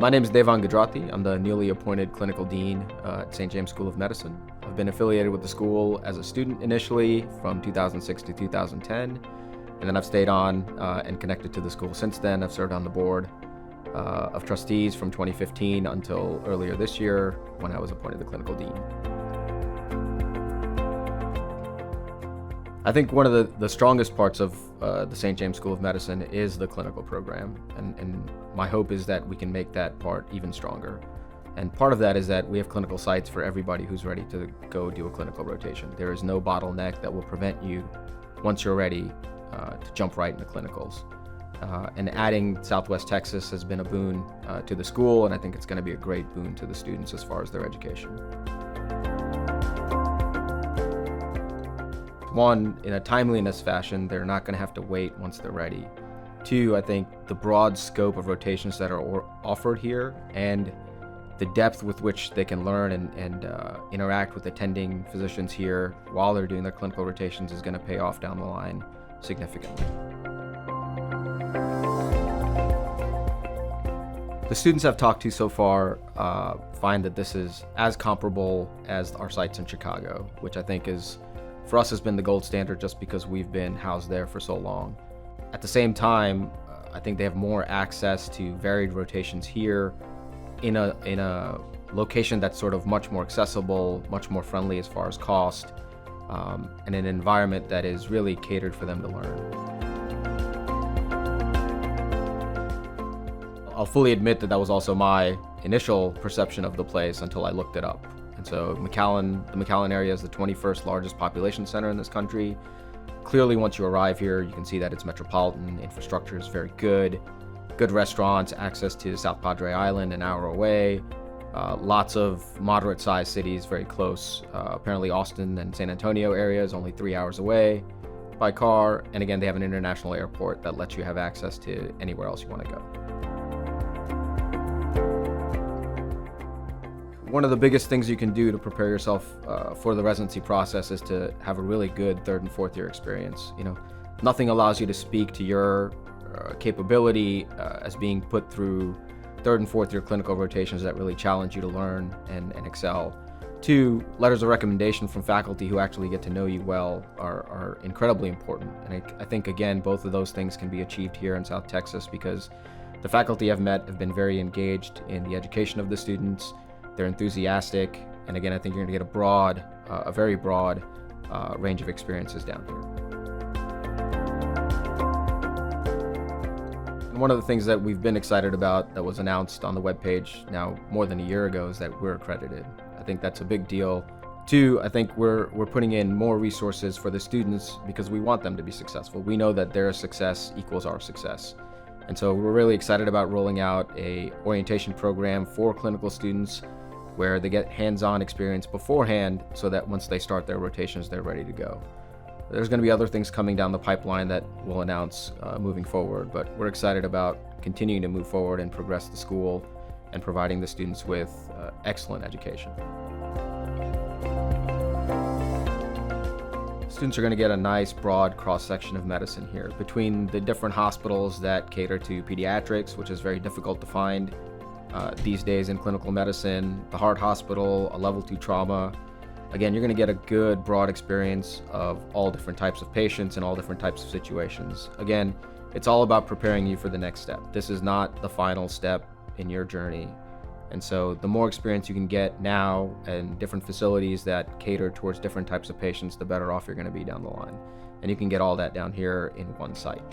My name is Devang Gujarathi. I'm the newly appointed clinical dean at St. James School of Medicine. I've been affiliated with the school as a student initially from 2006 to 2010, and then I've stayed on and connected to the school since then. I've served on the board of trustees from 2015 until earlier this year when I was appointed the clinical dean. I think one of the strongest parts of the St. James School of Medicine is the clinical program, and my hope is that we can make that part even stronger. And part of that is that we have clinical sites for everybody who's ready to go do a clinical rotation. There is no bottleneck that will prevent you, once you're ready, to jump right into clinicals. And adding Southwest Texas has been a boon to the school, and I think it's going to be a great boon to the students as far as their education. One, in a timeliness fashion, they're not going to have to wait once they're ready. Two, I think the broad scope of rotations that are offered here and the depth with which they can learn and interact with attending physicians here while they're doing their clinical rotations is going to pay off down the line significantly. The students I've talked to so far find that this is as comparable as our sites in Chicago, which I think is, for us, has been the gold standard just because we've been housed there for so long. At the same time, I think they have more access to varied rotations here in a location that's sort of much more accessible, much more friendly as far as cost, and an environment that is really catered for them to learn. I'll fully admit that was also my initial perception of the place until I looked it up. And so the McAllen area is the 21st largest population center in this country. Clearly, once you arrive here, you can see that it's metropolitan, infrastructure is very good restaurants, access to South Padre Island an hour away, lots of moderate-sized cities very close. Apparently Austin and San Antonio area is only 3 hours away by car. And again, they have an international airport that lets you have access to anywhere else you want to go. One of the biggest things you can do to prepare yourself for the residency process is to have a really good third and fourth year experience. Nothing allows you to speak to your capability as being put through third and fourth year clinical rotations that really challenge you to learn and excel. Two, letters of recommendation from faculty who actually get to know you well are incredibly important. And I think, again, both of those things can be achieved here in South Texas because the faculty I've met have been very engaged in the education of the students. They're enthusiastic, and again, I think you're going to get a very broad range of experiences down here. And one of the things that we've been excited about that was announced on the webpage now more than a year ago is that we're accredited. I think that's a big deal. Two, I think we're putting in more resources for the students because we want them to be successful. We know that their success equals our success. And so we're really excited about rolling out a orientation program for clinical students where they get hands-on experience beforehand so that once they start their rotations, they're ready to go. There's going to be other things coming down the pipeline that we'll announce moving forward, but we're excited about continuing to move forward and progress the school and providing the students with excellent education. Students are going to get a nice broad cross-section of medicine here between the different hospitals that cater to pediatrics, which is very difficult to find these days in clinical medicine, the heart hospital, a level 2 trauma. Again, you're going to get a good broad experience of all different types of patients and all different types of situations. Again, it's all about preparing you for the next step. This is not the final step in your journey. And so the more experience you can get now in different facilities that cater towards different types of patients, the better off you're going to be down the line. And you can get all that down here in one site.